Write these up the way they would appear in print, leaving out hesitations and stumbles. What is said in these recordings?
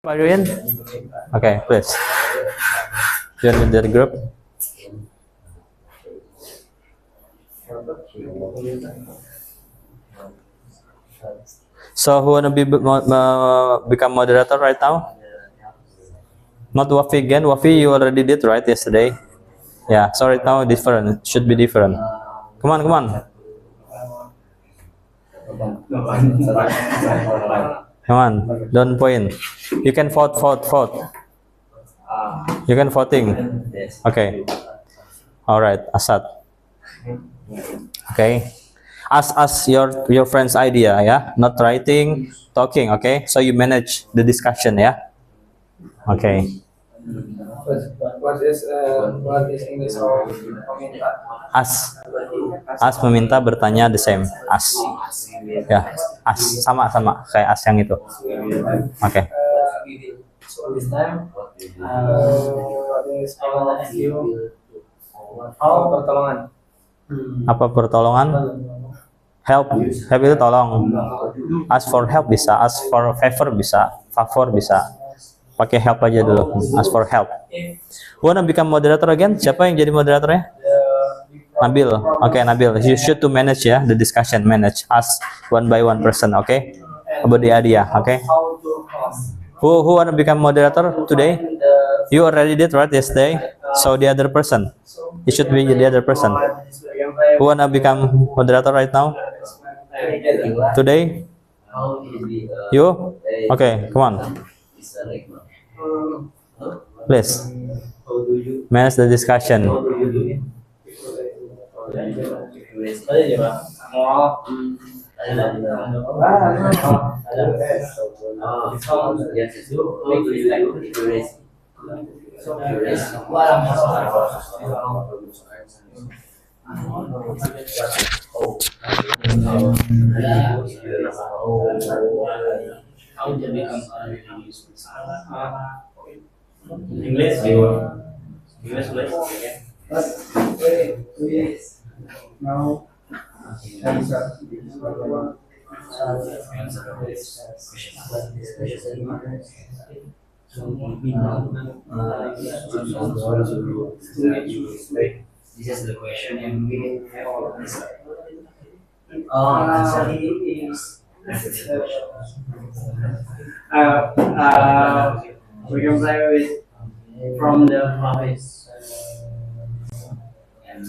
Are you in? Okay, please. Join with the group. So who wanna become moderator right now? Not Wafi again. Wafi, you already did right yesterday. Yeah. So right now different. It should be different. Come on, come on. Come on. Don't point. You can vote. You can voting. Okay. All right, Asad. Okay. Ask your friend's idea, yeah. Not writing, talking. Okay. So you manage the discussion, yeah. Okay. What is English or meminta? As meminta, bertanya the same. As. Ya. As sama kayak as yang itu. Oke. So this time, what is pertolongan? Apa pertolongan? Help itu tolong. Ask for help bisa, ask for favor bisa, favor bisa. Pakai help aja dulu. Ask for help. Wanna become moderator again? Siapa yang jadi moderatornya? Nabil. Okay, Nabil. You should to manage ya, the discussion, manage. Ask one by one person, okay? About the idea, okay? Who wanna become moderator today? You already did right yesterday. So the other person, it should be the other person. Who wanna become moderator right now? Today? You? Okay, come on. Please manage the discussion. English Now, this is the question and we have this. We can play with from the office and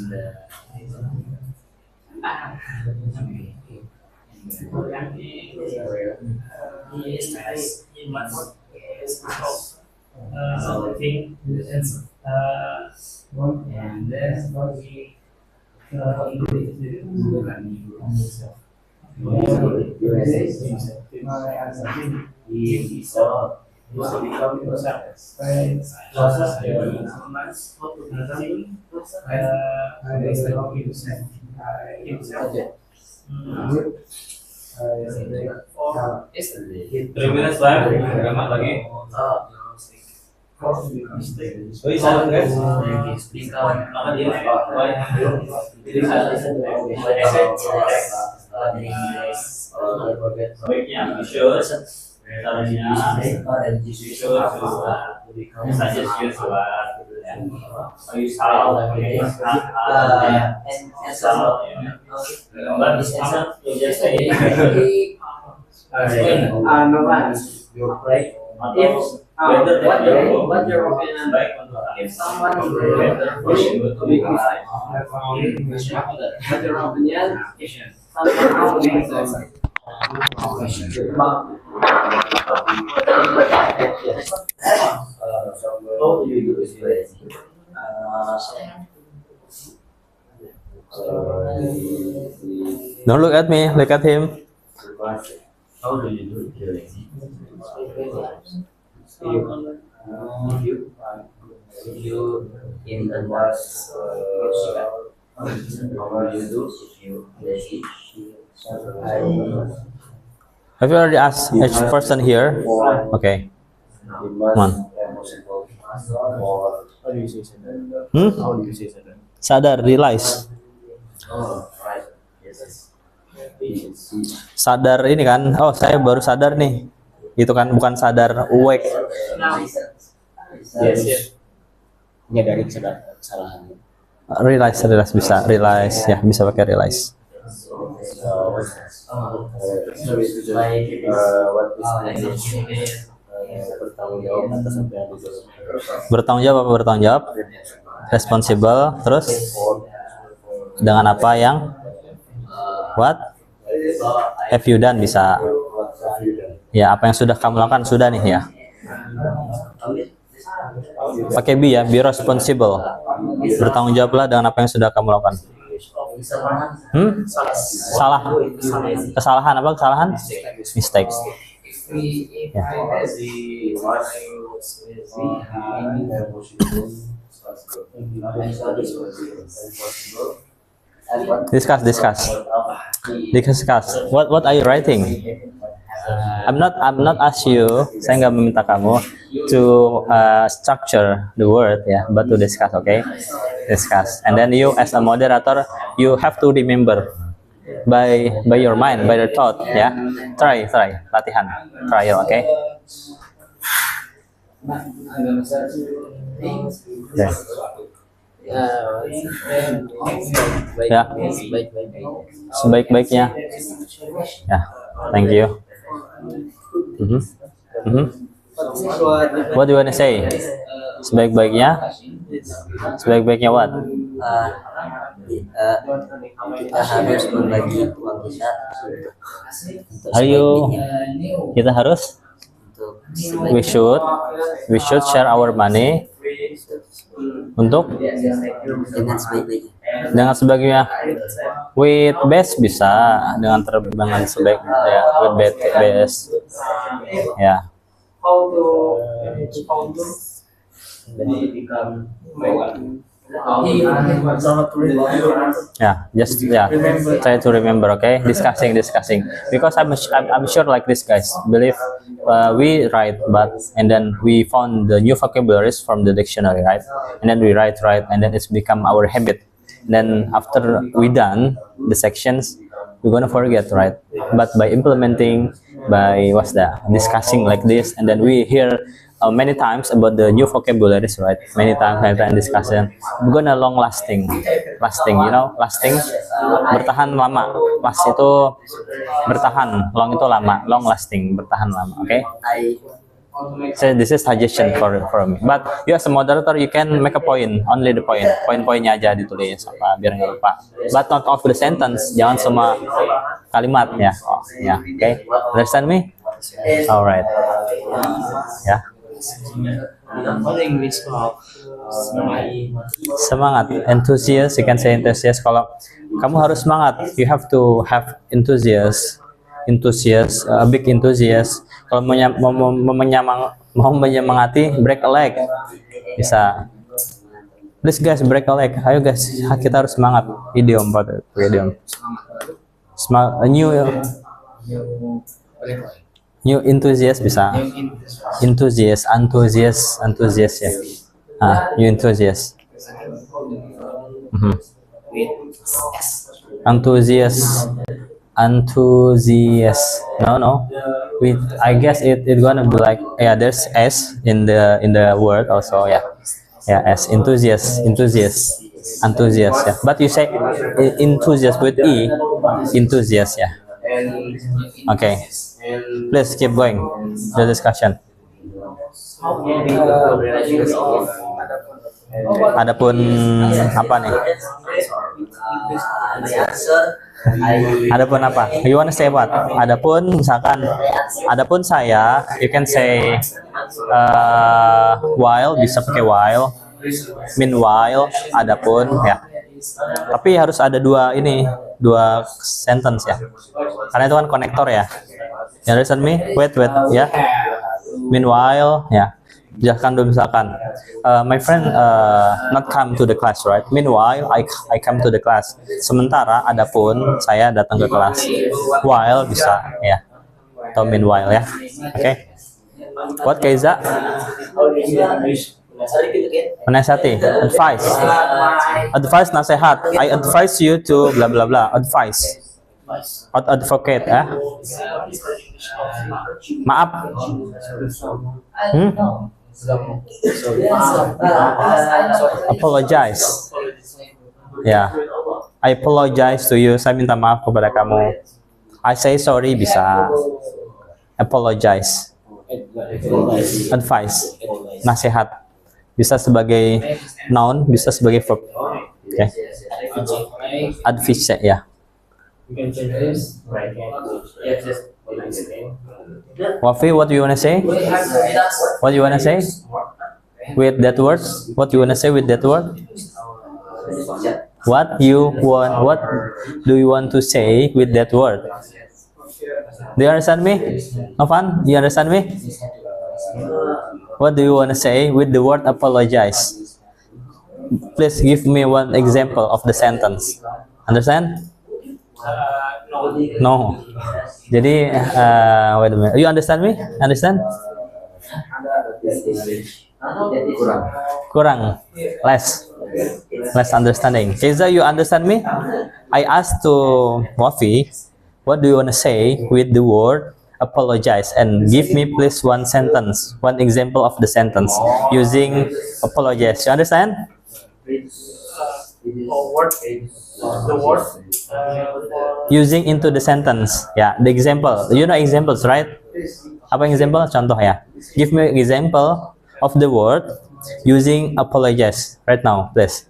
thing and then terminus lagi. What your opinion if someone is better to be criticized? What your opinion if someone is better? How do you do this? Don't look at me, look at him. How do you do it? You in the last how do you do if you Have you already asked each person here? Okay. Come on. How do you say sadar? Hmm? How do you say sadar? Sadar, realize. right yes Sadar ini kan, oh saya baru sadar nih. Itu kan bukan sadar, awake. Yes. Menyadari kesalahan. Realize bisa, realize ya, bisa pakai realize. Bertanggung jawab apa bertanggung jawab? Responsible, terus dengan apa yang what have you done bisa. Ya, apa yang sudah kamu lakukan sudah nih ya. Pakai be ya, be responsible. Bertanggung jawablah dengan apa yang sudah kamu lakukan. Salah. Kesalahan apa? Kesalahan? Mistakes. Ya. Discuss. What are you writing? I'm not ask you. Saya nggak meminta kamu to structure the word ya, but to discuss, okay? Discuss. And then you as a moderator, you have to remember by your mind, by your thought ya. Try latihan, trial, okay? Ya, sebaik-baiknya. Ya, thank you. What do you wanna say? Sebaik-baiknya what? Kita harus membagi uang kita Kita harus untuk we should share our money untuk dengan sebaiknya. With best bisa dengan sebaik ya, with best ya. Try to remember, okay? Discussing because I'm sure like this, guys, believe we write and then we found the new vocabularies from the dictionary, right? And then we write and then it's become our habit. And then after we done the sections, we're gonna forget, right? But by implementing, by discussing like this, and then we hear many times about the new vocabularies, right? Many times discussion, we're gonna lasting, you know, lasting, bertahan lama. Last itu bertahan, long itu lama, long lasting, bertahan lama, okay? So this is suggestion for me. But you as a moderator, you can make a point, only the poin-poinnya aja ditulis apa biar nggak lupa. But not of the sentence, jangan semua kalimat ya. Oh, ya, okay? Understand me? Alright. Ya. Semangat, enthusiast, you can say enthusiast. Kalau kamu harus semangat, you have to have enthusiast, a big enthusiast. Kalau mau menyemangati, break a leg, bisa. Please guys, break a leg. Ayo guys, kita harus semangat. Idiom. New enthusiast bisa. Enthusiast ya. New enthusiast. Enthusiast. No. I guess it gonna be like there's S in the word also ya. Yeah, S enthusiast ya. But you say enthusiast with E, enthusiast ya. Okay. Please keep going the discussion. Adapun apa nih? Adapun apa? You wanna say what? Adapun misalkan, adapun saya, you can say while, bisa pakai while. Meanwhile, adapun ya. Tapi harus ada dua sentence ya. Karena itu kan konektor ya. You understand me? Wait ya. Meanwhile ya. Jangan dulu misalkan my friend not come to the class, right? Meanwhile I come to the class. Sementara adapun saya datang ke kelas. While bisa ya. Atau meanwhile ya. Oke. Okay. What Kaiza? Menasihati, advice, nasihat. I advise you to bla bla bla. Advice. Advocate, maaf. Apologize. Ya, I apologize to you. Saya minta maaf kepada kamu. I say sorry bisa. Apologize. Advice. Nasihat. Bisa sebagai noun, bisa sebagai verb. Oke. Advice ya. Wafi, what do you wanna say? What do you wanna say with that word? What do you wanna say with that word? What do you want to say with that word? Do you understand me? Novan, you understand me? What do you want to say with the word apologize? Please give me one example of the sentence. Understand? No. Jadi, wait a minute. You understand me? Understand? Kurang. Less understanding. Keza, you understand me? I asked to Wafi, what do you want to say with the word apologize? And give me please one sentence, one example of the sentence using apologize. You understand? Using into the sentence. Yeah, the example. You know examples, right? Apa example? Contoh ya. Give me example of the word using apologize right now, please.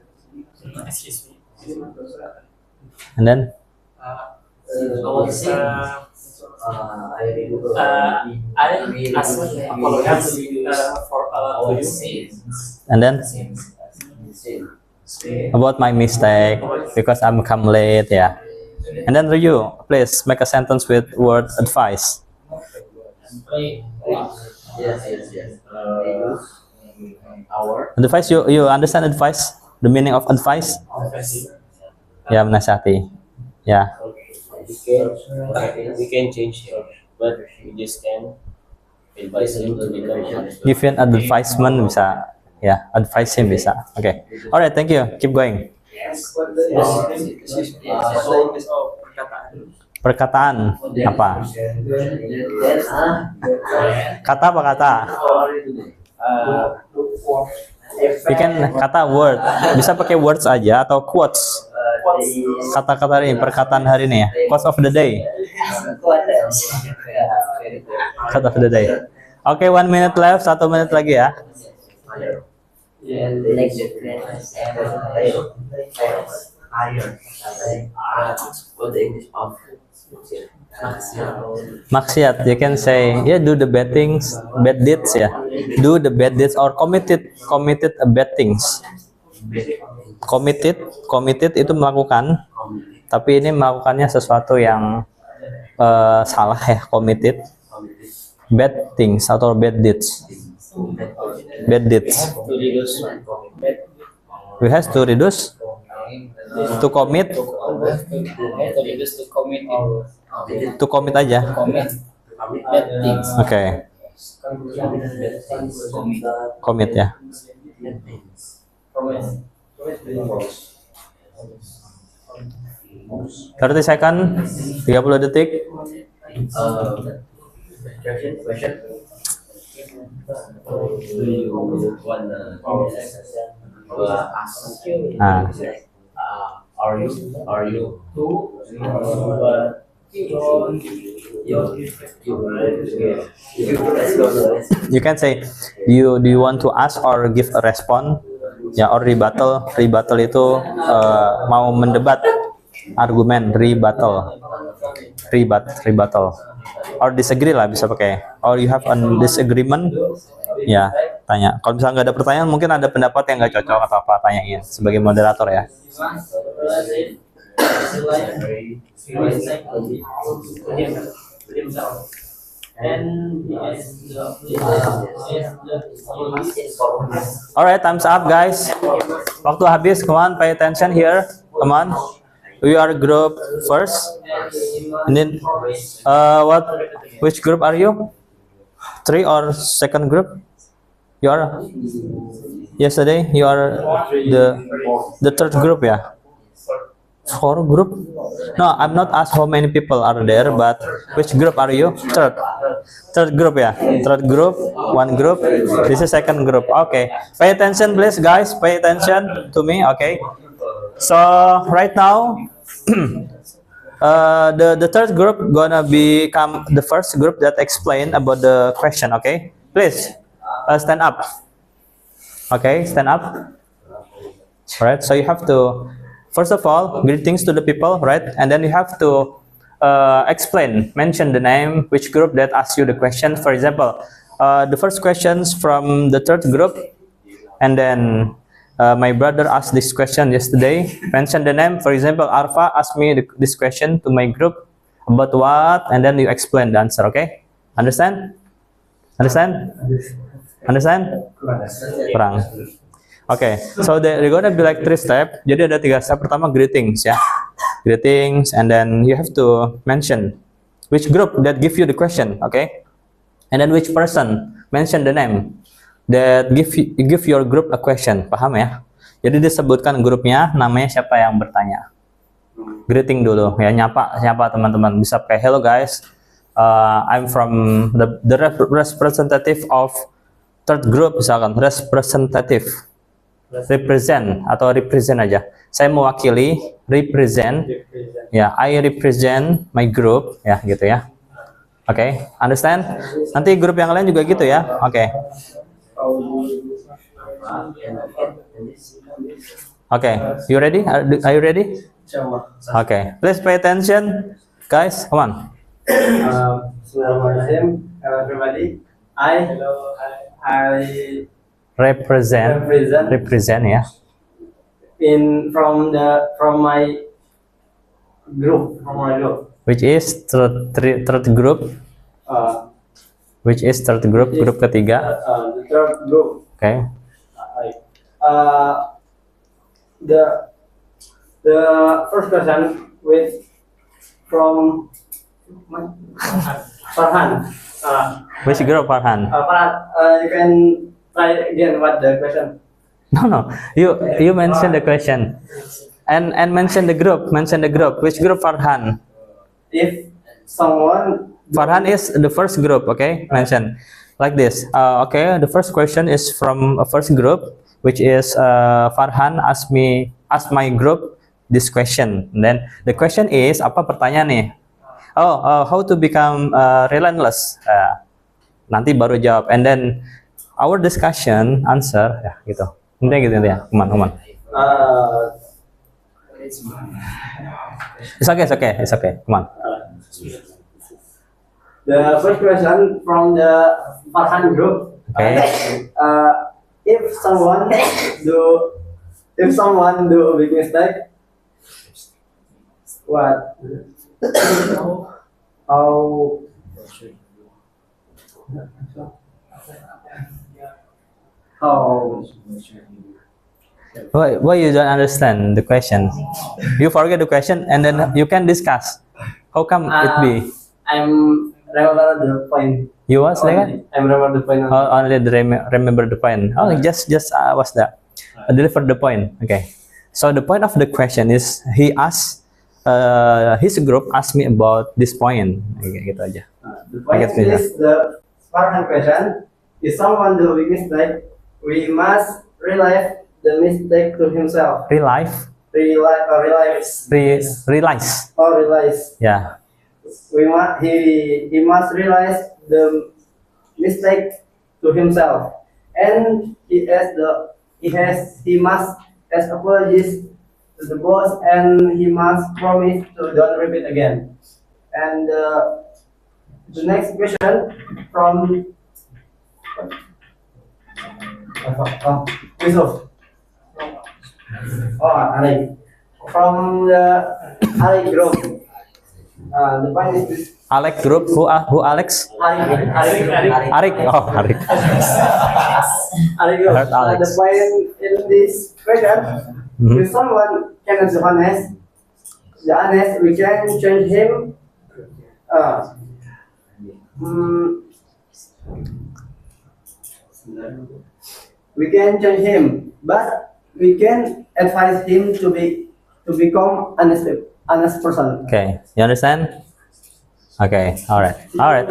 And then I ask apologize for and then about my mistake because I'm come late, yeah. And then Ryu, please make a sentence with word advice. Advice, you understand advice? The meaning of advice? Ya, menasihati. Ya. We can change here, but we just can advise him to become honest. Give an advisement bisa. Ya, advise him bisa. Oke. Alright, thank you. Keep going. Perkataan apa? Kata apa kata? Bikin kata word. Bisa pakai words aja atau quotes. Kata-kata ini, perkataan hari ini ya. Quotes of the day. Quote of the day. Oke, 1 minute left. 1 menit lagi ya. Maksiat, you can say, yeah, do the bad things, bad deeds ya. Do the bad deeds or committed a bad things. Committed itu melakukan, tapi ini melakukannya sesuatu yang salah ya, committed. Bad things atau bad deeds. Bad deeds. We have to reduce to commit. To commit aja. Oke. Commit ya. 30 second, 30 detik. Are you You can say, do you want to ask or give a response? Ya, or rebuttal. Rebuttal itu mau mendebat argumen, rebuttal. Or disagree lah bisa pakai. Or you have a disagreement. Ya, tanya. Kalau misalnya nggak ada pertanyaan, mungkin ada pendapat yang nggak cocok atau apa, tanyain sebagai moderator ya. Alright, time's up guys. Waktu habis, come on, pay attention here. Come on. We are group first. And then, which group are you? 3 or second group? You are? Yesterday, you are the third group ya? 4 group? No, I'm not asked how many people are there, but which group are you? Third. Third group ya. Third group, one group. This is second group. Okay. Pay attention, please, guys. Pay attention to me. Okay. So right now, the third group gonna become the first group that explain about the question. Okay. Please stand up. Okay, stand up. Right. So you have to. First of all, greetings to the people, right? And then you have to explain, mention the name, which group that asked you the question. For example, the first questions from the third group, and then my brother asked this question yesterday. Mention the name. For example, Arfa asked me this question to my group about what, and then you explain the answer. Okay? Understand? Understand? Understand? Kurang. Okay, so there gonna be like 3 steps. Jadi ada 3 step. Pertama greetings ya, greetings, and then you have to mention which group that give you the question, okay, and then which person, mention the name that give your group a question. Paham ya? Jadi disebutkan grupnya, namanya siapa yang bertanya. Greeting dulu ya, nyapa teman-teman. Bisa pakai hello guys, I'm from the representative of third group misalkan, representative. Represent atau represent aja. Saya mewakili, represent. Ya, I represent my group ya, gitu ya. Oke, okay, understand? Nanti grup yang lain juga gitu ya. Oke. Okay. Oke, okay. You ready? Are you ready? Oke, okay. Please pay attention, guys. Come on. Bismillahirrahmanirrahim. Hello everybody. I represent ya. From my group. Which is third group. Which is third group, grup ketiga. The third group. Okay. The first question from Farhan. Which group, Farhan? Farhan, you can try again what the question. No. You mention the question. And mention the group. Which group, Farhan? If someone. Farhan is the first group, okay? Mention like this. Okay, the first question is from a first group, which is Farhan asked my group this question. And then the question is, apa pertanyaan nih? How to become relentless? Nanti baru jawab. And then our discussion answer ya gitu. Intinya gitu ya. Come on. It's okay. Come on. The first question from the Farhan group. Okay. If someone do a big mistake, what? Why you don't understand the question? You forget the question and then you can discuss. How come it be? I'm remember the point. You was like? I remember the point. Only remember the point. Oh, just was that deliver the point. Okay. So the point of the question is he asked his group asked me about this point. Gitu aja. The point is the Farhan question. If someone do a big mistake, we must realize the mistake to himself. Realize. Yeah. He must realize the mistake to himself, and he must ask apologies to the boss, and he must promise to don't repeat again. And the next question from Yusuf. Ali. From the Ali group. The point is this. Alex group. Who Alex? Arik. Oh, Arik. Ali group. The point in this question, if someone cannot be honest, we can change him. We can change him, but we can advise him to be to become honest person. Okay, you understand? Okay, all right.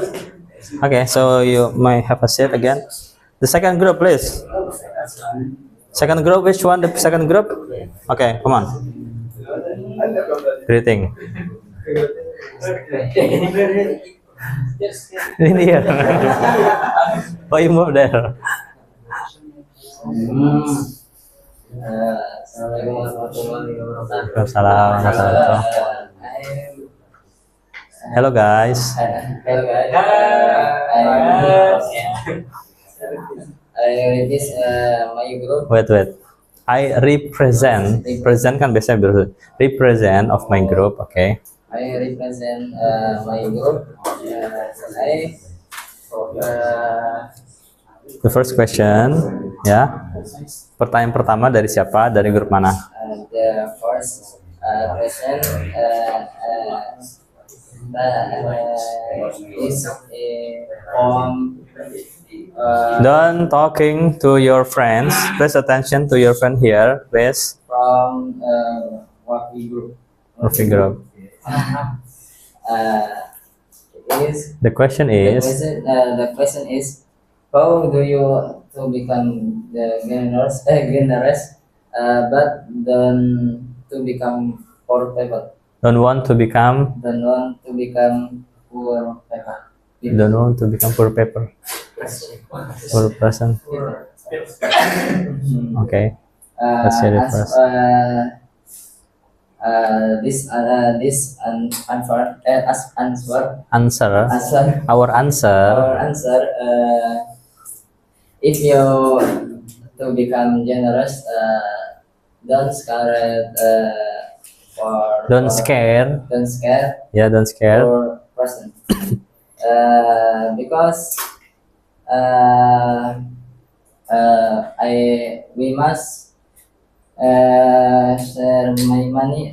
Okay, so you may have a seat again. The second group, please. Second group, which one? The second group? Okay, come on. Greeting. In here. Oh, you move there. Assalamualaikum warahmatullahi wabarakatuh. Waalaikumsalam warahmatullahi wabarakatuh. Hello guys. Hello guys. I this my group. Wait. I represent kan biasanya represent of my group, okay? I represent my group. The first question, ya. Pertanyaan pertama dari siapa? Dari grup mana? The first question is from Don't talking to your friends. Please attention to your friend here, please. from Wafi group. Wafi group. The question is, The question is, how do you to become the generous, but don't to become poor people? don't want to become Don't want to become poor people. don't want to become poor paper. Poor person. Okay. Let's say it first. This Answer. answer. Our answer. Our answer, if you to become generous, don't scare for Don't scare. don't scare Yeah, don't scare. for person, because we must share my money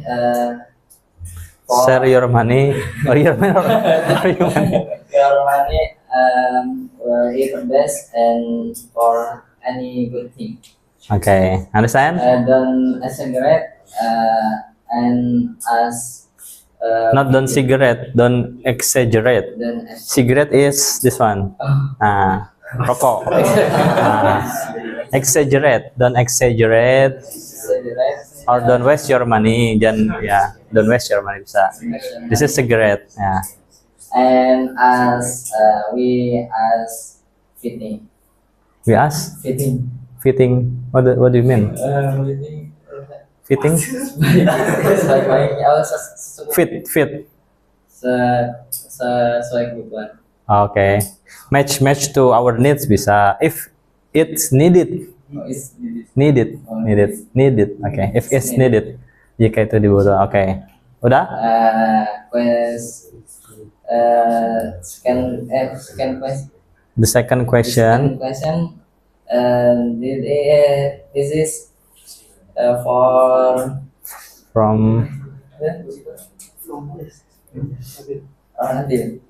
for Share your money. Or your money. Or your money. your money is the best and for any good thing. Okay. Understand? Don't exaggerate and as Not don't cigarette. Don't exaggerate. don't Cigarette is this one. Rokok. Exaggerate. Don't exaggerate. exaggerate Or don't waste your money. Jangan ya. Don't waste your money bisa. This is cigarette. Ya. and as we as fitting We ask fitting. What do you mean? Fitting? sesuai Fit. sesuai kebutuhan. Okay. Match to our needs bisa. If it's needed. Is Needed. Okay. If it's needed. Jika itu dibutuhkan. Okay. Udah? Second question. The second question. This is for From Nabil.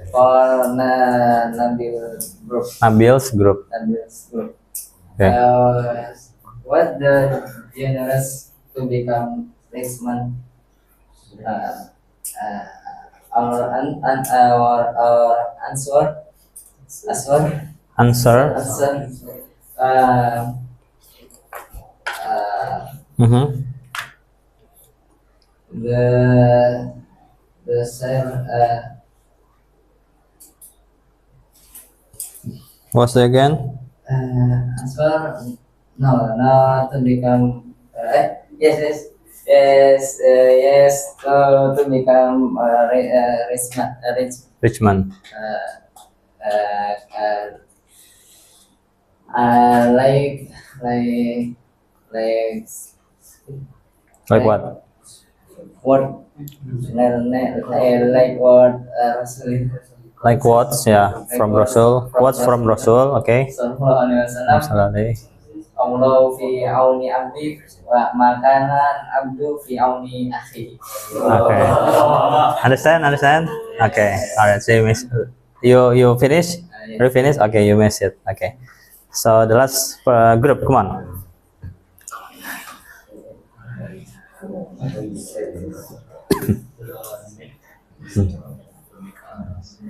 For Nabil group. Nabil's group. Nabil's group. Okay. What the generous to become next month? Our answer. The same What's it again? answer no to become yes to become Richmond. like Like what? what like what Rasul Like what? Yeah, from Rasul. What's from Rasul? Okay. Sallallahu alaihi wasallam, Salah. Allah fi auni abdi wa makanan abdu fi auni akhi. Okay. Understand? Okay. Alright. So you finish? You finish? Okay. You miss it. Okay. So the last group. Come on.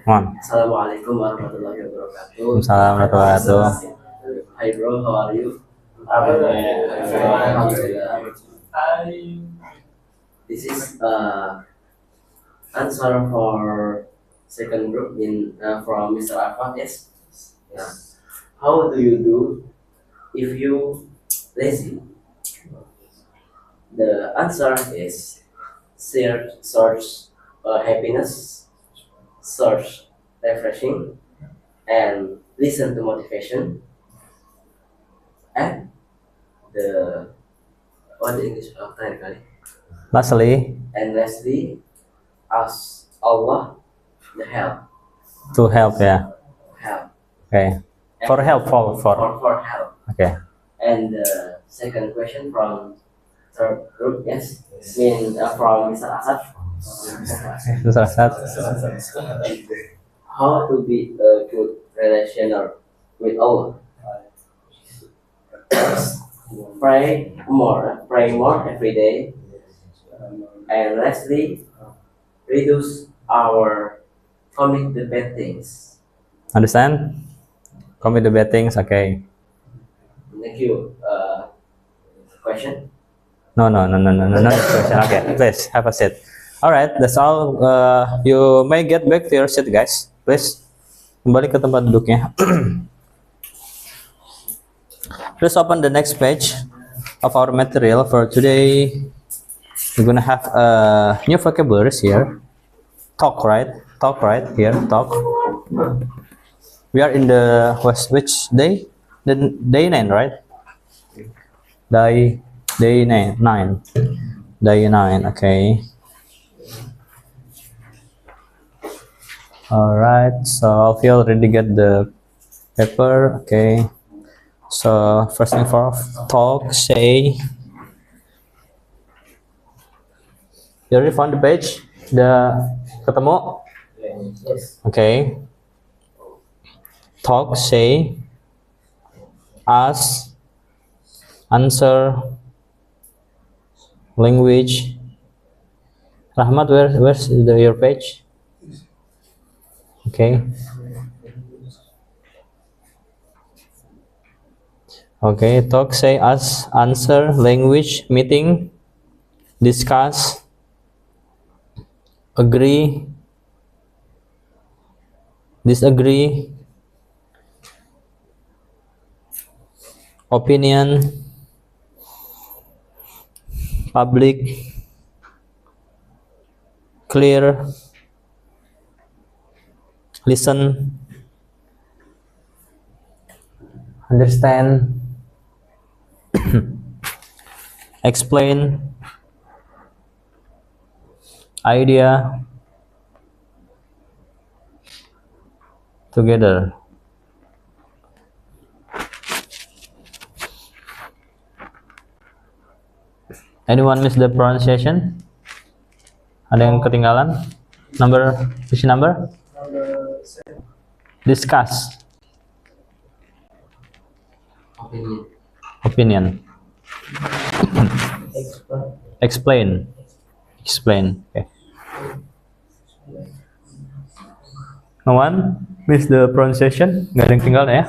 One. Assalamualaikum warahmatullahi wabarakatuh. Assalamualaikum warahmatullahi wabarakatuh. Hi bro, how are you? This is answer for second group in from Mr. Arfan. Yes. How do you do if you lazy? The answer is search happiness, search refreshing, and listen to motivation. And the what the English kali? Lastly, And lastly, ask Allah the help. to help ya. Help. Okay. For help, for. For help. Okay. And the second question from third group, yes, from Mr. Asad. Terus Asad. How to be a good relationer with Allah? Pray more every day. And lastly, reduce our commit the bad things. Understand? Commit the bad things. Okay. Thank you. Question? No question. Okay, please have a seat. All right, that's all. You may get back to your seat, guys. Please kembali ke tempat duduknya. Please open the next page of our material for today. We're gonna have new vocabularies here. Talk, right? Talk, right? Here, talk. We are in the which day? The day 9, right? Day 9. Day 9. Okay. All right. So if you already get the paper, okay. So first thing first, talk, say. You already found the page? Ketemu? Yes. Okay. Talk, say, ask, answer, language. Rahmat, where's your page? Okay. Okay, talk, say, ask, answer, language, meeting, discuss, agree, disagree, opinion, public, clear, listen, understand, explain, idea, together. Anyone miss the pronunciation? Ada yang ketinggalan? Which number? Discuss. Opinion. Explain. Okay. No one miss the pronunciation? Nggak ada yang tinggal ya?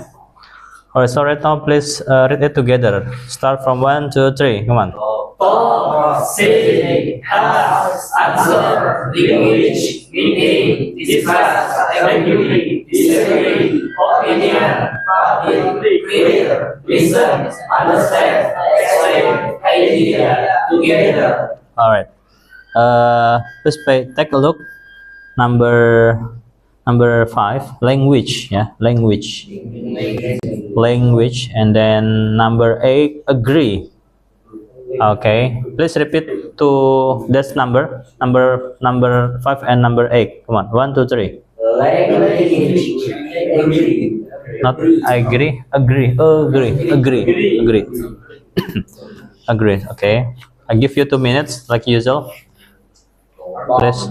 Alright, so right now please read it together. Start from 1, 2, 3. Come on. Talk, say, ask, answer, language, meeting, discuss, agree, disagree, opinion, public, clear, listen, understand, explain, idea, together. Alright. Please take a look. Number 5, language. Yeah, language, and then number 8, agree. Okay, please repeat to this number 5 and number 8. Come on, 1, 2, 3. Language. Agree. Not agree. Agree. Okay, I give you 2 minutes like usual. Please.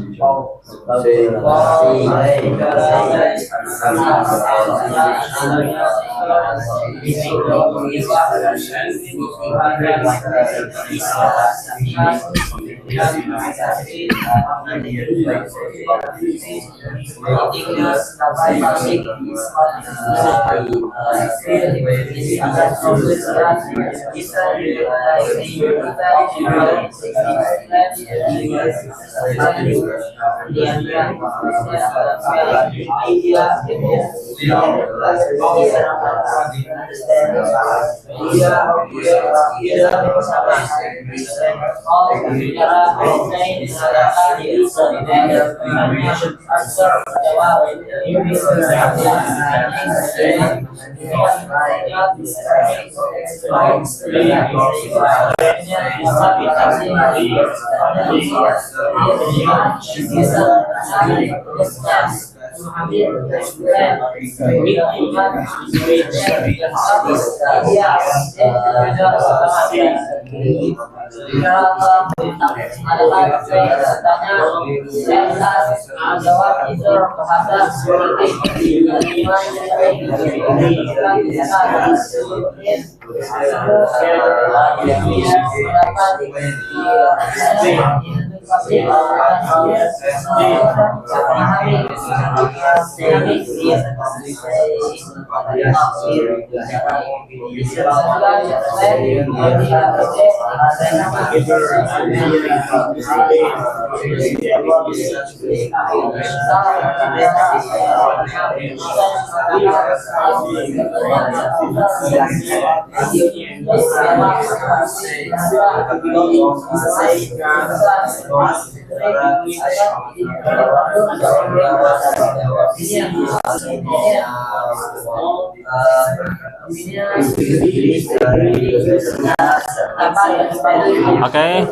Okay,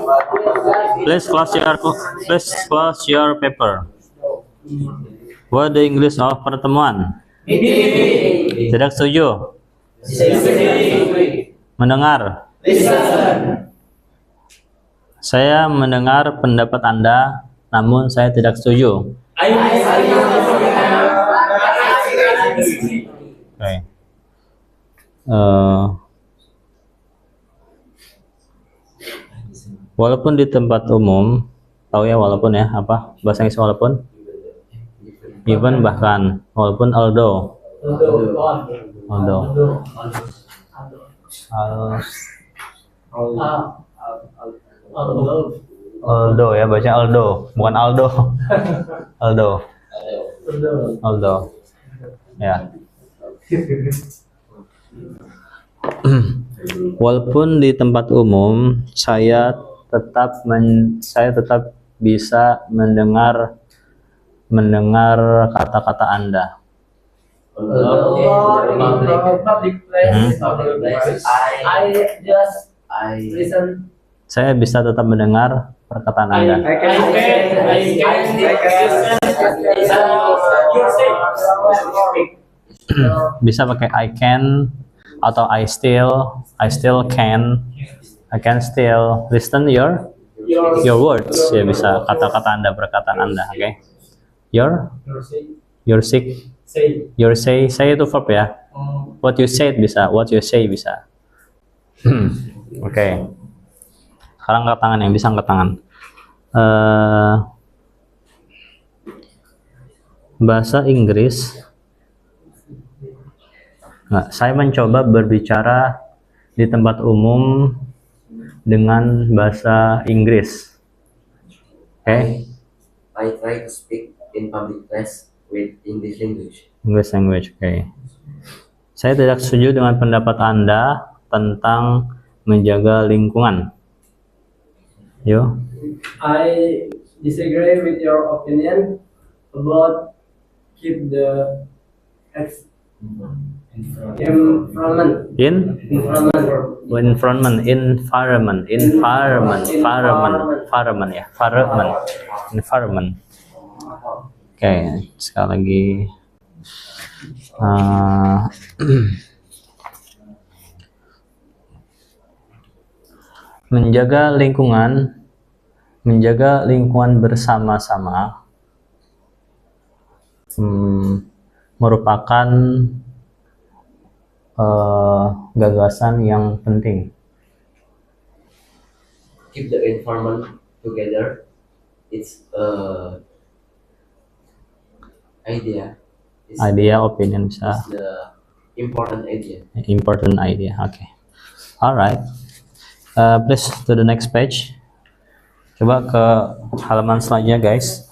please close your paper. What the English of pertemuan? Tidak setuju? Mendengar? Saya mendengar pendapat Anda, namun saya tidak setuju. Okay. Walaupun di tempat umum, tahu ya walaupun ya, apa bahasa Inggris walaupun? Even, bahkan, walaupun, although, although ya, baca although, bukan aldo. although ya. Walaupun di tempat umum, saya tetap bisa mendengar kata-kata Anda. Saya bisa tetap mendengar perkataan Anda. Bisa pakai I can atau I still can still listen your words, ya, bisa kata-kata Anda, perkataan Anda. Oke. Okay? Your say itu verb ya. What you said bisa, what you say bisa. Oke. Okay. Sekarang angkat tangan, yang bisa angkat tangan. Bahasa Inggris. Nah, saya mencoba berbicara di tempat umum dengan bahasa Inggris. Oke? Okay? I try to speak in public place with English language. English language, oke. Okay. Saya tidak setuju dengan pendapat Anda tentang menjaga lingkungan. Yo. I disagree with your opinion about keep the environment ya, Oke, sekali lagi. Menjaga lingkungan bersama-sama merupakan gagasan yang penting. Keep the environment together. It's idea. It's Opinion bisa. the important idea. Important idea. Okay. Alright. Please to the next page. Coba ke halaman selanjutnya, guys.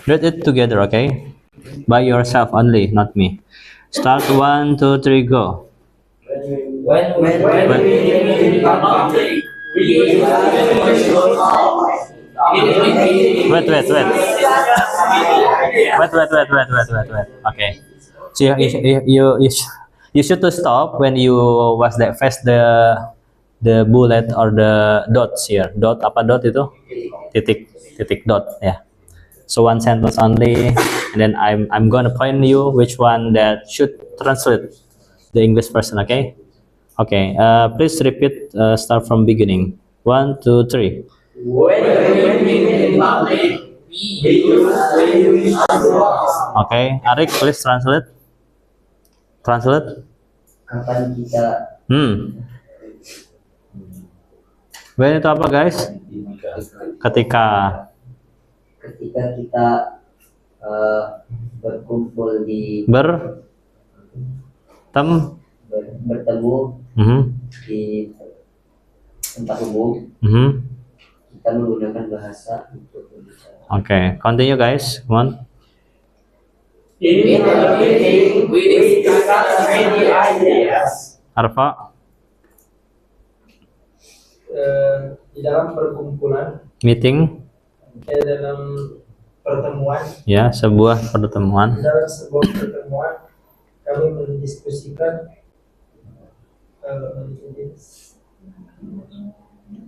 Read it together, okay? By yourself only, not me. Start 1, 2, 3, go. When we in public, we use Wait. Okay. So you should to stop when you was that face the bullet or the dots here. Dot apa dot itu? Titik dot ya. So one sentence only, and then I'm gonna point you which one that should translate the English version. Okay. Okay. Please repeat. Start from beginning. 1, 2, 3. when in public, we use Okay, Arik, please translate. Translate. kapan kita When itu apa, guys? Ketika kita berkumpul di bertemu di tempat umum, kita menggunakan bahasa untuk berbicara. Okay, continue, guys. Come on. in a meeting, we discuss many ideas. Arfa, Di dalam perkumpulan, meeting. dalam pertemuan, Ya, sebuah pertemuan. dalam sebuah pertemuan kami mendiskusikan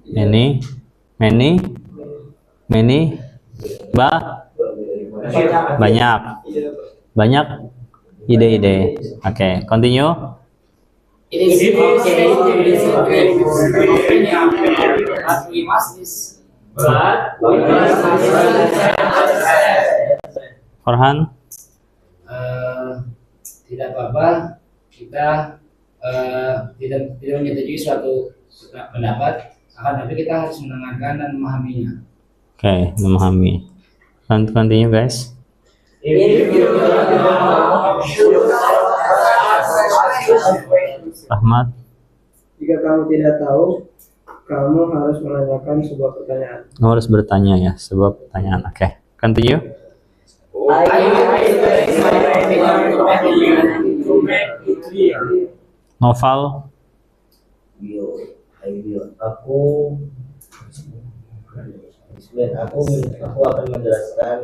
Many, banyak ide-ide. Okay, continue. It is okay to disagree with opinion, but we must understand. Farhan, Tidak apa-apa kita tidak menyetujui suatu pendapat, akan tapi kita harus mendengarkan dan memahaminya. okay, memahami. Continue, guys. If you don't know, should Rahmat, Jika kamu tidak tahu, kamu harus menanyakan sebuah pertanyaan. harus bertanya ya, sebuah pertanyaan. Okay, continue. I explain my opinion to make it clear. Novel, aku akan menjelaskan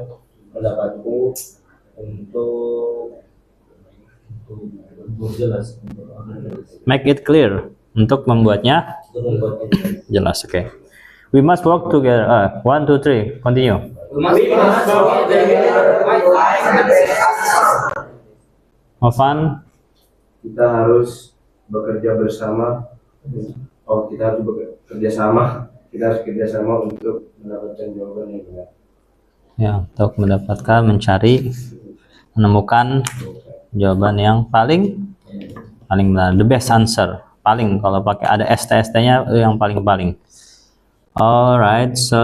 pendapatku untuk jelas, make it clear, untuk membuatnya jelas. Okay, we must work together. 1, 2, 3, continue. We must work together with Novan, kita harus bekerja bersama. Kita harus bekerja sama. Kita harus kerja sama untuk mendapatkan jawaban yang benar. ya, untuk mendapatkan, menemukan jawaban yang paling benar, the best answer. Paling, kalau pakai ada ST-nya yang paling. Alright, so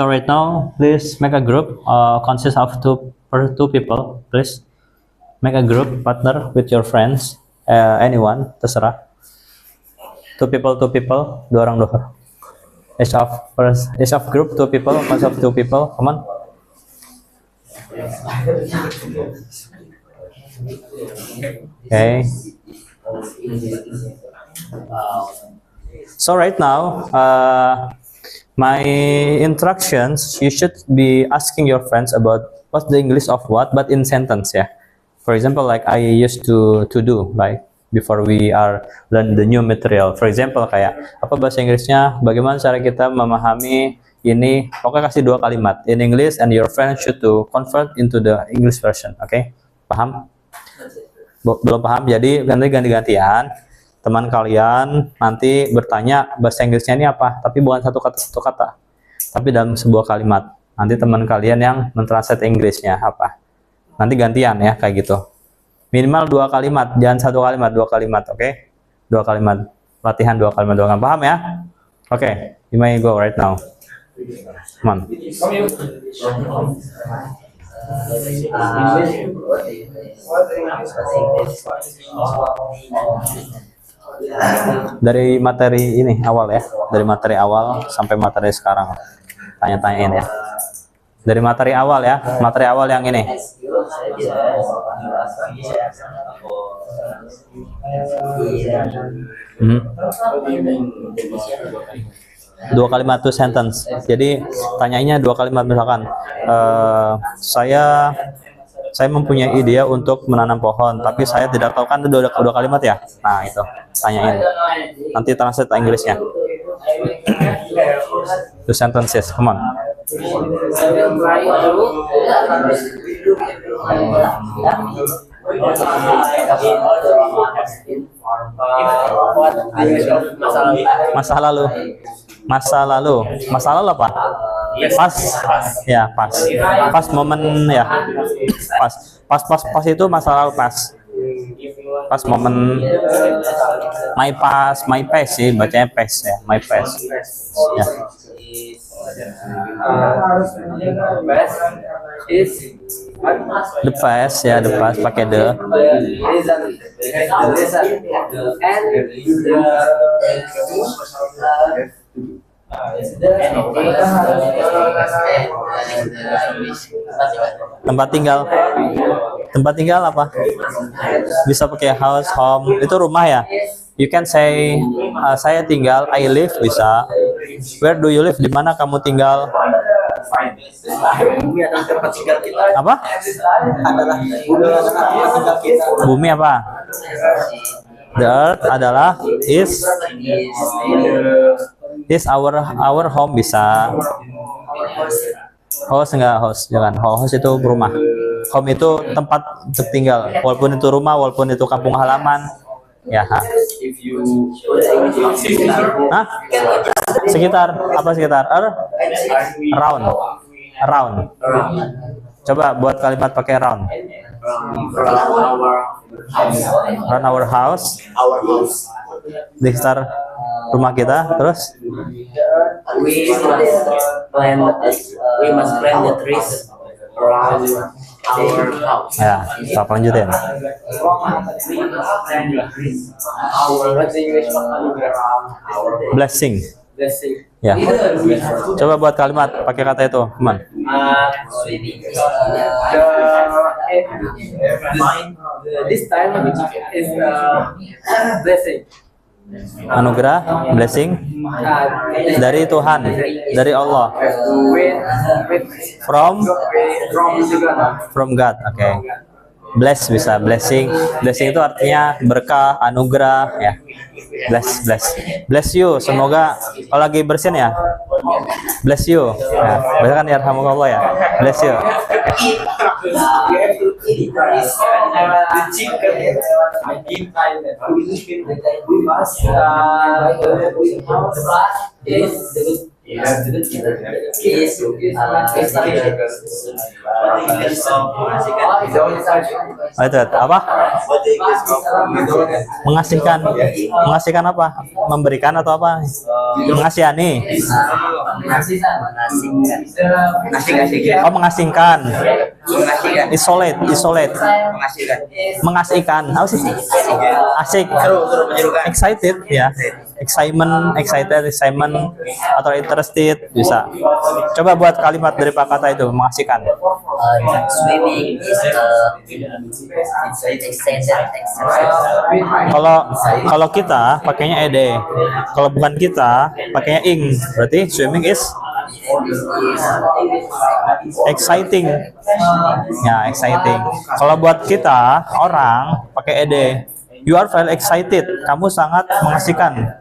right now please make a group consist of two people. Please make a group partner with your friends, anyone, terserah. Two people, dua orang. Each of group, two people, consist of two people. Come on. Okay. So right now, my instructions, you should be asking your friends about what's the English of what, but in sentence, yeah. For example, like I used to do, like before we are learn the new material. For example, kayak apa bahasa Inggrisnya? Bagaimana cara kita memahami ini? Pokoknya kasih 2 kalimat in English, and your friend should to convert into the English version. Okay, paham? Belum paham? Jadi nanti ganti-gantian. Teman kalian nanti bertanya bahasa Inggrisnya ini apa, tapi bukan satu kata, tapi dalam sebuah kalimat. Nanti teman kalian yang mentranslate Inggrisnya apa. Nanti gantian ya kayak gitu. Minimal 2 kalimat, jangan 1 kalimat, 2 kalimat, oke? 2 kalimat. Latihan 2 kalimat, 2 kalimat. Paham ya? Oke, you may go right now. Come on. Dari materi ini awal ya, dari materi awal sampai materi sekarang. Tanya-tanyain ya. Dari materi awal ya, materi awal yang ini. Dua kalimat to sentence. Jadi tanyainnya 2 kalimat, misalkan saya mempunyai ide untuk menanam pohon, tapi saya tidak tahu, kan itu 2 kalimat ya. Nah itu tanyain. Nanti translate Inggrisnya. 2 sentences, come on. Masa lalu apa? Pas ya, pas momen ya, pas itu masa lalu, pas momen. My past sih bacanya past ya, my past ya. The past ya, the past pakai the. Tempat tinggal apa? Bisa pakai house, home, itu rumah ya. You can say saya tinggal, I live, bisa. Where do you live? Di mana kamu tinggal? Apa? Bumi apa? The earth adalah is our home, bisa. House enggak, house jangan. House itu rumah. Home itu tempat untuk tinggal. Walaupun itu rumah, walaupun itu kampung halaman. Ya. Hah? Sekitar apa sekitar? Around. Coba buat kalimat pakai around. Around our house. Di sekitar rumah kita, terus we must plant the trees around our house. ya, kita lanjutin. Blessing. Ya. Coba buat kalimat pakai kata itu, teman. This time is blessing. Anugerah, blessing dari Tuhan, dari Allah. From God. Oke. Bless bisa, blessing itu artinya berkah, anugerah ya. Bless you, semoga kalau lagi bersin ya, bless you ya, biasa kan ya, alhamdulillah ya, bless you. Itu apa? Mengasihkan apa? Memberikan atau apa? Mengasihani. Oh, mengasingkan. Isolate. Mengasihkan. Apa sih? Asik. Excited ya. Excited atau interested bisa. Coba buat kalimat dari kata itu, mengasihkan. Swimming is Kalau kita pakainya ed. Kalau bukan kita pakainya ing. Berarti swimming is exciting. Ya, exciting. Kalau buat kita orang pakai ed. You are very excited. Kamu sangat mengasihkan.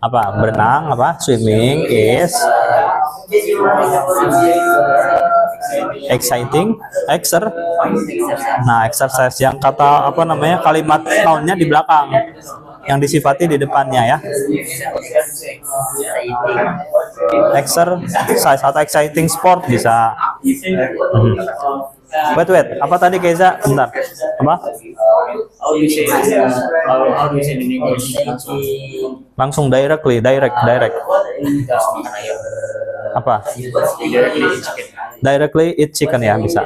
Apa? Berenang apa? Swimming is exciting. Nah, exercise yang kata apa namanya? Kalimat nounnya di belakang. yang disifati di depannya ya. Exercise atau exciting sport bisa. Wait, apa tadi Keza? Bentar. Apa? How do you say in English? Langsung direct. Apa? Directly eat chicken ya bisa.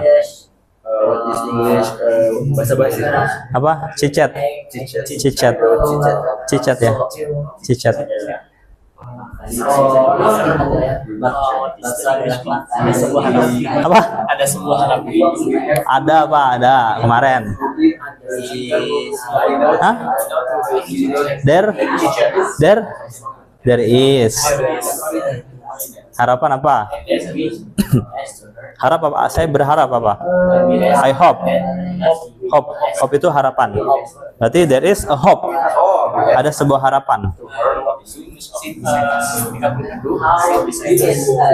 What is English? Bahasa basi. Apa? Cicet ya. Cicet. Apa? Ada sebuah harapan. Ada apa? Ada kemarin. Hah? There is. Harapan apa? Harap apa? Saya berharap apa? I hope. Hope itu harapan. Berarti there is a hope. Ada sebuah harapan.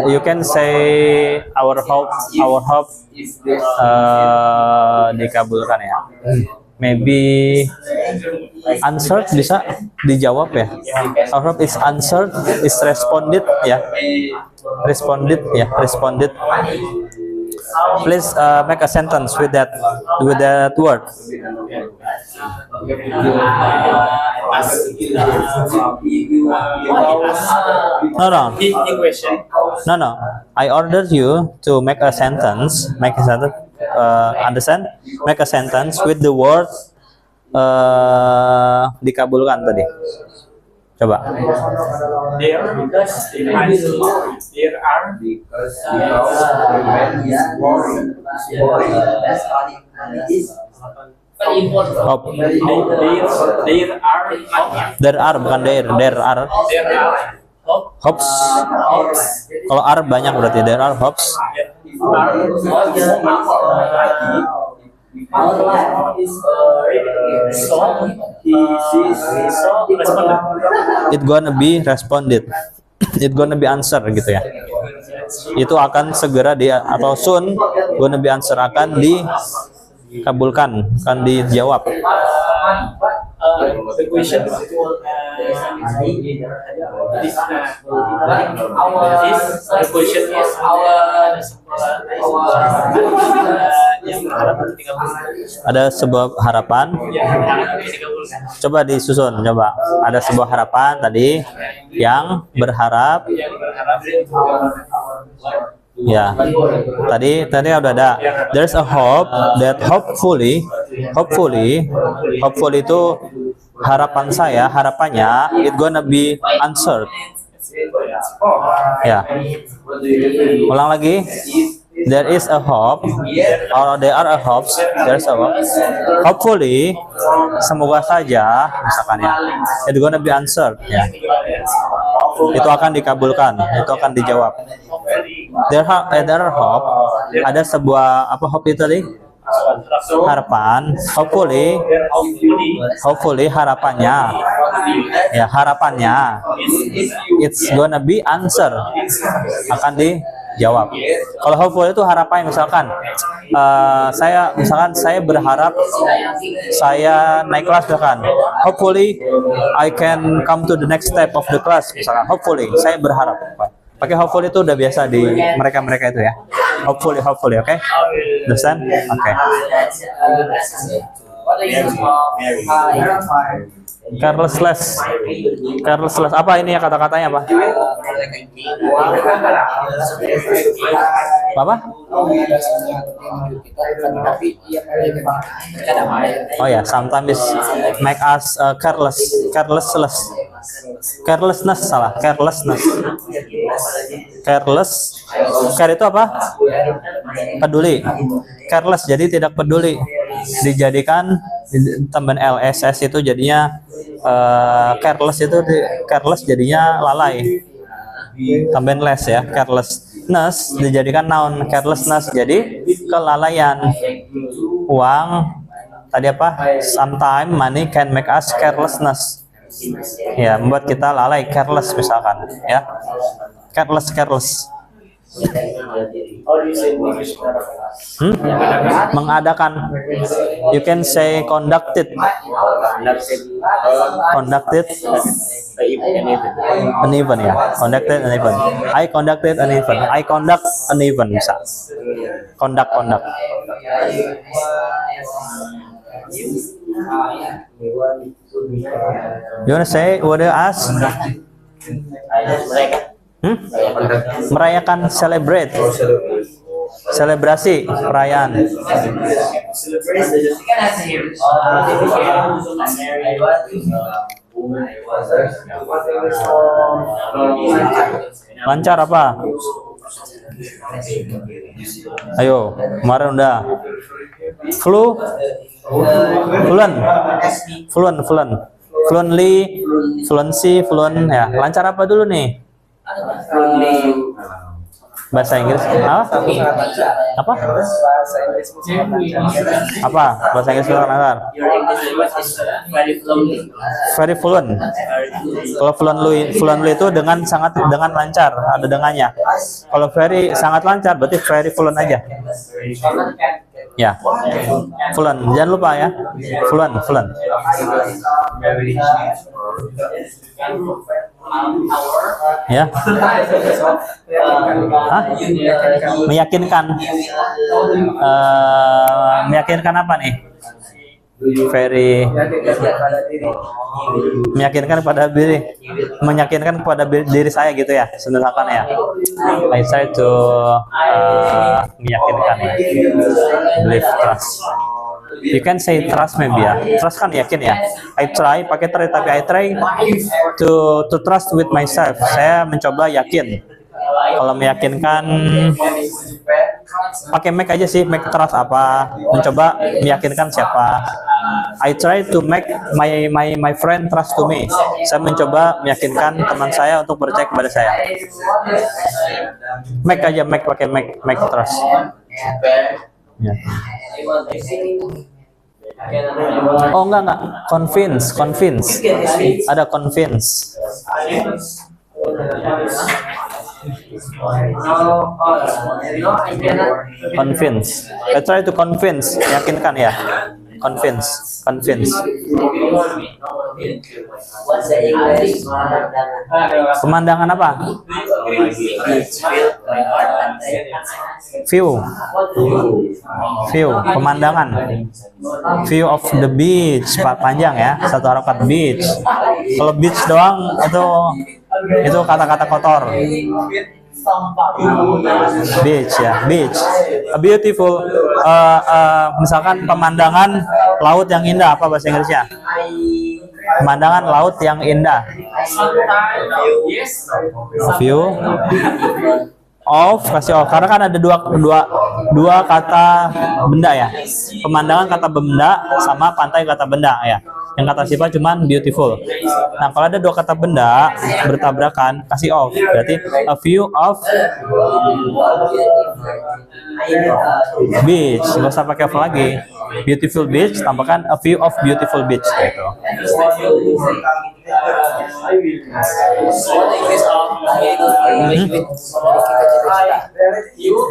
You can say our hope dikabulkan ya. Maybe answered bisa dijawab ya. Our hope is answered, is responded ya. Responded. Please make a sentence with that word. No. I ordered you to make a sentence. Understand? Make a sentence with the word dikabulkan tadi. Coba. There are hopes. Kalau are banyak berarti there are hopes. It gonna be responded. It gonna be answer gitu ya. Itu akan segera atau soon gonna be answer, akan dikabulkan, akan dijawab. The question is ada sebuah harapan. Coba disusun, coba. Ada sebuah harapan tadi yang berharap. Ya, tadi udah ada. There's a hope that hopefully itu harapan saya, harapannya it gonna be answered. Ya, ulang lagi. There is a hope, or there are a hopes. There's a hope. Hopefully, semoga saja, misalkan ya, it gonna be answered. Ya, itu akan dikabulkan, itu akan dijawab. There are hope. Ada sebuah apa hope itu tadi? Harapan. Hopefully harapannya. Ya, harapannya. It's gonna be answer. Akan dijawab. Kalau hopefully itu harapan, misalkan saya berharap saya naik kelas misalkan. Hopefully I can come to the next step of the class misalkan. Hopefully saya berharap. Pakai hopefully itu udah biasa di mereka itu ya. Hopefully, oke? Understand? Oke. Careless. Apa ini ya kata-katanya apa? Apa? Oh ya, sometimes make us carelessness. Care itu apa? Peduli. Careless jadi tidak peduli. Dijadikan tambahan LSS itu jadinya careless jadinya lalai. Tambahan less ya, carelessness dijadikan noun, carelessness jadi kelalaian. Uang tadi apa? Sometimes money can make us carelessness. Ya, membuat kita lalai, careless misalkan ya. Careless. How do you say in English? Mengadakan. You can say conducted. Conducted an event ya. Conducted an event. I conducted an event. I conduct an event bisa. Conduct. You wanna say? Wanna ask? Merayakan, celebrate, selebrasi, perayaan. Lancar apa? Ayo, kemarin udah. Fluently, fluency, fluent ya. Lancar apa dulu nih? Bahasa Inggris apa? Apa? Apa? Bahasa Inggris lancar. Very fluent. Kalau fluently itu dengan lancar, ada dengannya. Kalau very sangat lancar berarti very fluent aja. Ya, fluent. Jangan lupa ya, fluent. Ya. Hah? Meyakinkan. Meyakinkan apa nih? Very meyakinkan pada diri, meyakinkan kepada diri saya gitu ya, sederhana ya. I try to meyakinkan ya. Believe, trust. You can say trust maybe ya. Trust kan yakin ya. I try pakai try tapi I try to trust with myself. Saya mencoba yakin. Kalau meyakinkan pakai make aja sih, make trust apa? Mencoba meyakinkan siapa? I try to make my friend trust to me. Saya mencoba meyakinkan teman saya untuk percaya kepada saya. Make aja, make pakai make trust. Ya. Oh enggak, convince. Ada convince. Convince. I try to convince, yakinkan ya. Convince. Pemandangan apa? View, pemandangan. View of the beach, panjang ya, satu harakat beach. Kalau beach doang itu kata-kata kotor. Beach ya, beach. A beautiful, misalkan pemandangan laut yang indah, apa bahasa Inggrisnya? Pemandangan laut yang indah. View of, kasih off, karena kan ada dua kata benda ya. Pemandangan kata benda sama pantai kata benda ya. Yang kata sifat cuman beautiful. Nah, kalau ada dua kata benda bertabrakan, kasih off. Berarti a view of beach. Nggak usah pakai off lagi. Beautiful beach, tambahkan a view of beautiful beach gitu.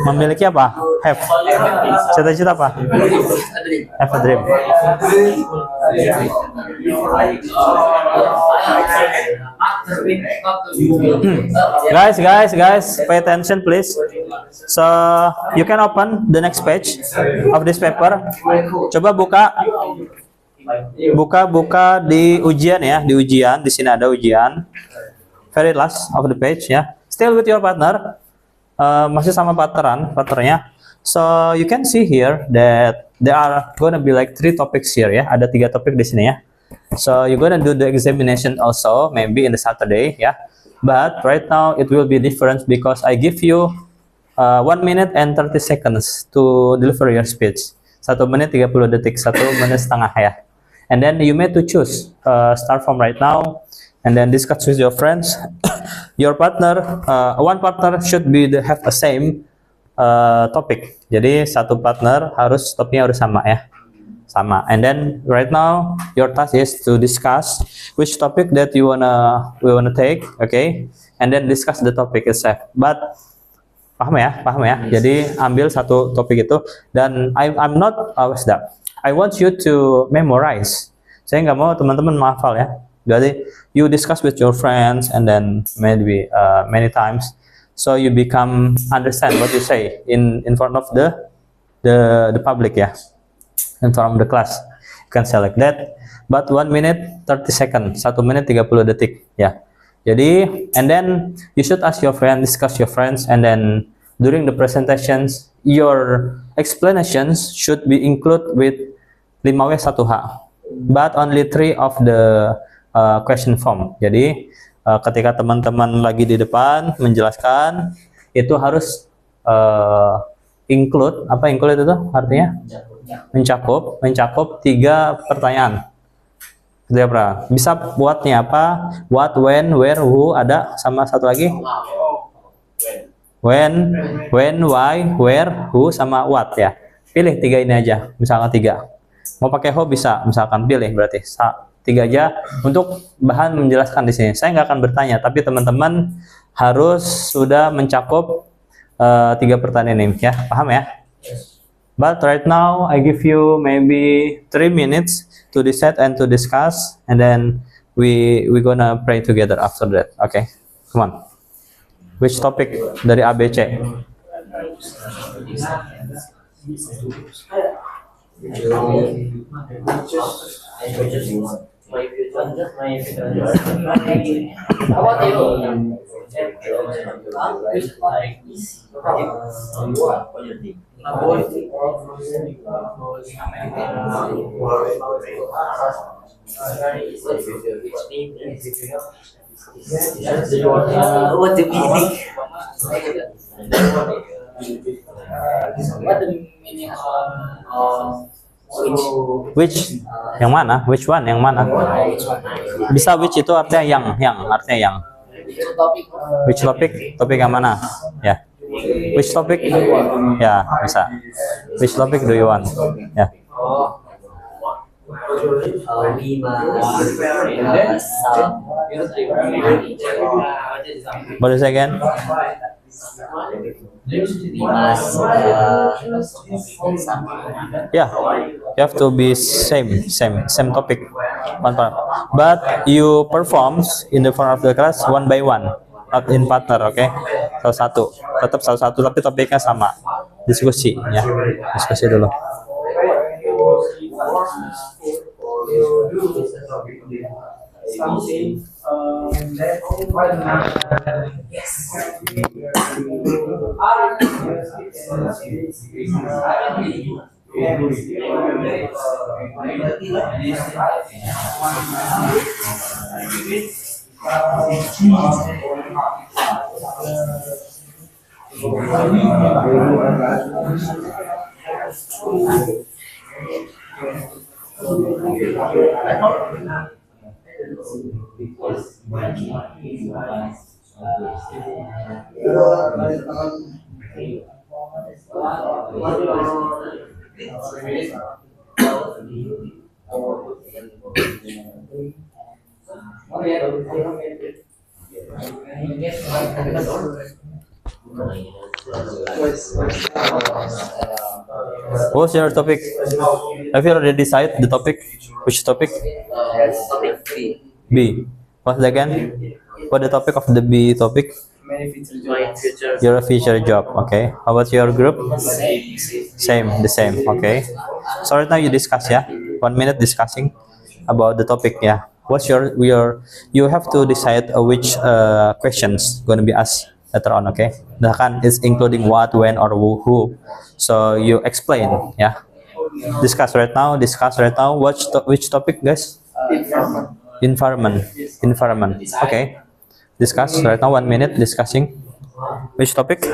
Memiliki apa? Have. Cita-cita apa? Have a dream. Guys, pay attention please. So you can open the next page of this paper. Coba buka di ujian ya, di sini ada ujian. Very last of the page ya. Still with your partner. Masih sama partnernya. So you can see here that there are gonna be like 3 topics here ya. Ada 3 topik di sini ya. So you're gonna do the examination also maybe in the Saturday ya. But right now it will be different because I give you 1 minute and 30 seconds to deliver your speech. 1 menit 30 detik, 1 menit setengah ya. And then you may to choose start from right now and then discuss with your friends. Your partner, one partner should have the same topik. Jadi satu partner topiknya harus sama ya, sama. And then right now your task is to discuss which topic that we wanna take, okay? And then discuss the topic itself. But Paham ya. Jadi ambil satu topik itu dan I'm not always that. I want you to memorize. Saya nggak mau teman-teman menghafal ya. Jadi you discuss with your friends and then maybe many times, so you become understand what you say in front of the public ya, in front of the class. You can say like that. But 1 minute 30 seconds, 1 menit 30 detik ya. Jadi and then you should ask your friend, discuss your friends, and then during the presentations your explanations should be include with 5W 1H, but only 3 of the question form. Jadi ketika teman-teman lagi di depan menjelaskan itu harus include, apa include itu artinya? Mencakup 3 pertanyaan. Bisa buatnya apa? What, when, where, who, ada sama satu lagi? When, why, where, who, sama what ya. Pilih 3 ini aja, misalkan 3. Mau pakai who bisa, misalkan pilih berarti 3 aja untuk bahan menjelaskan di sini. Saya nggak akan bertanya, tapi teman-teman harus sudah mencakup 3 pertanyaan ini ya, paham ya? But right now I give you maybe 3 minutes to decide and to discuss, and then we gonna pray together after that. Okay, come on. Which topic dari ABC? What do you think? What the meaning of Which yang mana? Which one? Yang mana? Bisa which itu artinya yang artinya yang. Which topic? Topik yang mana? Ya. Which topic? Ya, bisa. Which topic do you want? Ya. We must What is it again? Yeah, you have to be same topic, one part. But you performs in the front of the class 1 by 1, not in partner, okay? Satu-satu, tetap satu-satu, tapi topiknya sama. Diskusi, ya, diskusi dulu. What's your topic? Have you already decided the topic? Which topic? B. What's that again? What the topic of the B topic? Your future job. Okay. How about your group? The same. Okay. So right now you discuss, yeah. 1 minute discussing about the topic, yeah. What's your you have to decide which questions gonna be asked later on, okay? Misalkan it's including what, when, or who. So you explain, yeah. Discuss right now. Which topic, guys? Environment. Okay. Discuss right now. 1 minute discussing. Which topic?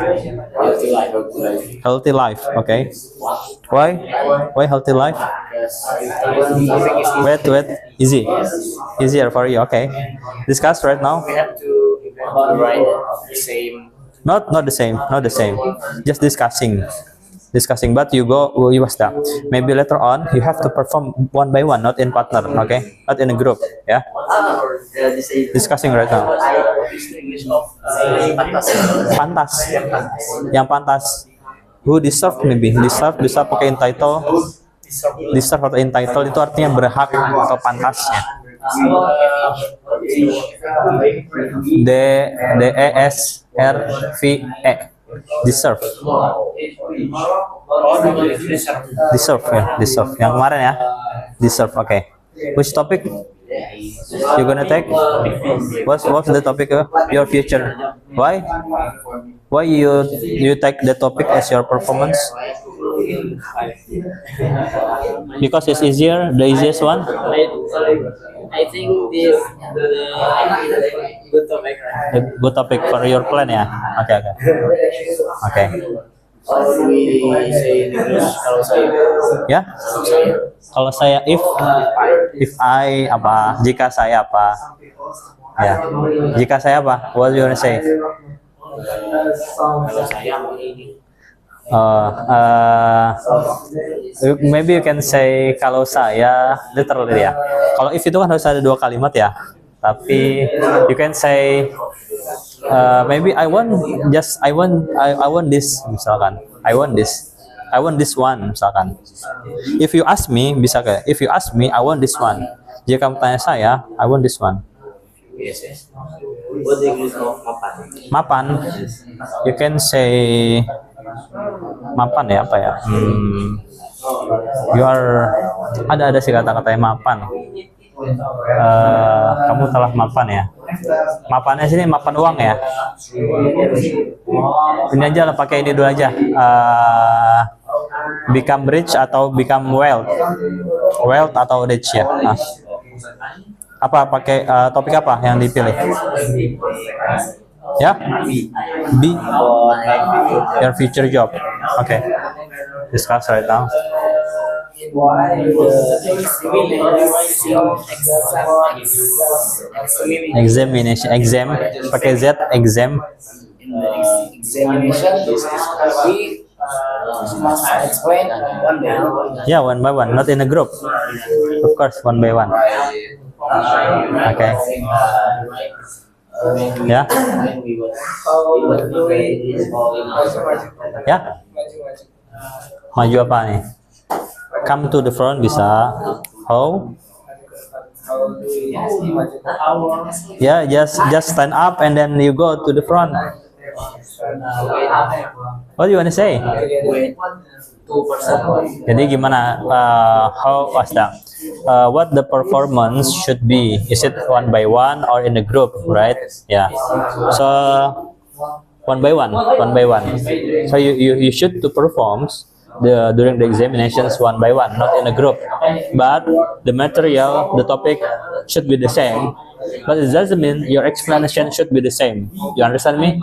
Healthy life. Okay. Why healthy life? Wait. Easier for you. Okay. Discuss right now. we have to write the same. Not the same. Just discussing. But you was that. Maybe later on you have to perform 1 by 1, not in partner. Okay. Not in a group. Yeah. Discussing right now. Distinguish of Pantas. Yang pantas. Who deserve maybe. Deserve bisa pakai entitled. Deserve atau entitled itu artinya berhak atau pantasnya. D-E-S-R-V-E. Deserve. Deserve ya, deserve. Yang kemarin ya. Deserve, oke. Okay. Which topic you gonna take? What's the topic of your future? Why? Why you take the topic as your performance? Because it's easier, the easiest one. I think this good topic. Good topic for your plan ya. Oke. Oke. Ya. Kalau saya if I apa? Jika saya apa? Ya. Jika saya apa? What do you wanna say? Maybe you can say kalau saya literally ya. Kalau if itu kan harus ada 2 kalimat ya. Tapi you can say maybe I want this misalkan. I want this one misalkan. If you ask me bisa kayak if you ask me I want this one. Jika kamu tanya saya I want this one. What do you use of mapan? Mapan. You can say mapan ya apa ya? You are ada sih kata-kata yang mapan. Kamu telah mapan ya. Mapannya sini mapan uang ya. Ini aja lah pakai ini dulu aja. Become rich atau become wealth. Wealth atau rich ya. Nah. Apa pakai topik apa yang dipilih? Ya? Be your future job. Oke. Okay. Discuss right now. Examination, exam, pakai Z, exam. Examination we must explain one by one. Yeah, one by one, not in a group. Of course, one by one. Okay. Ya. Ya. Maju apa nih? Come to the front bisa. How? Ya, just stand up and then you go to the front. What do you want to say? Jadi gimana? How was that? What the performance should be? Is it one by one or in a group, right? Yeah. So one by one. So you should to perform during the examinations one by one, not in a group. But the material, the topic should be the same. But it doesn't mean your explanation should be the same. You understand me?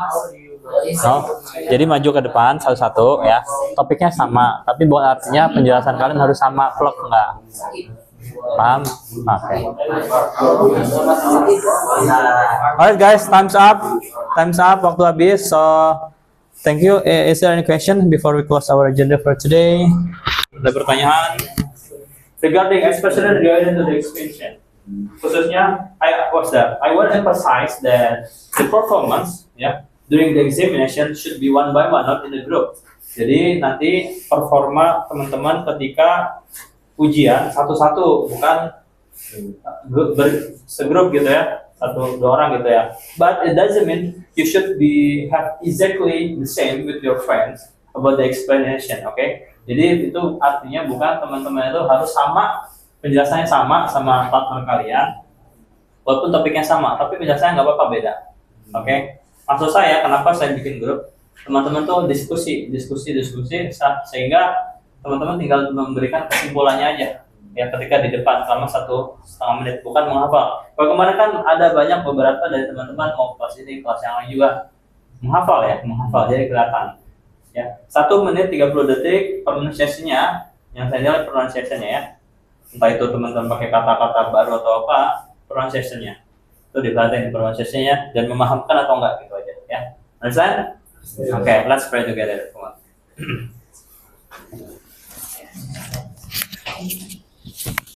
No? Jadi maju ke depan satu-satu ya. Topiknya sama, tapi bukan artinya penjelasan kalian harus sama, plek enggak. Paham? Oke. Alright guys, time's up. Waktu habis. So thank you. Is there any question before we close our agenda for today? Ada pertanyaan regarding especially regarding to the expansion. Khususnya I want to emphasize that the performance during the examination should be one by one, not in a group. Jadi nanti performa teman-teman ketika ujian satu-satu, bukan segrup gitu ya, 1-2 orang gitu ya. But it doesn't mean you should have exactly the same with your friends about the explanation, okay? Jadi itu artinya bukan teman-teman itu harus sama, penjelasannya sama partner kalian, walaupun topiknya sama, tapi penjelasannya nggak apa-apa beda, okay? Maksud saya, kenapa saya bikin grup? Teman-teman tuh diskusi sehingga teman-teman tinggal memberikan kesimpulannya aja ya ketika di depan selama 1,5 menit, bukan menghafal. Kalau kemarin kan ada banyak beberapa dari teman-teman mau kelas ini, kelas yang lain juga menghafal, jadi kelihatan ya. 1 menit 30 detik pronunciation-nya, yang saya lihat pronunciation-nya ya, entah itu teman-teman pakai kata-kata baru atau apa, pronunciation-nya itu diperhatiin pronunciation-nya dan memahamkan atau enggak gitu aja ya. Understand? Okay, let's pray together. Come on.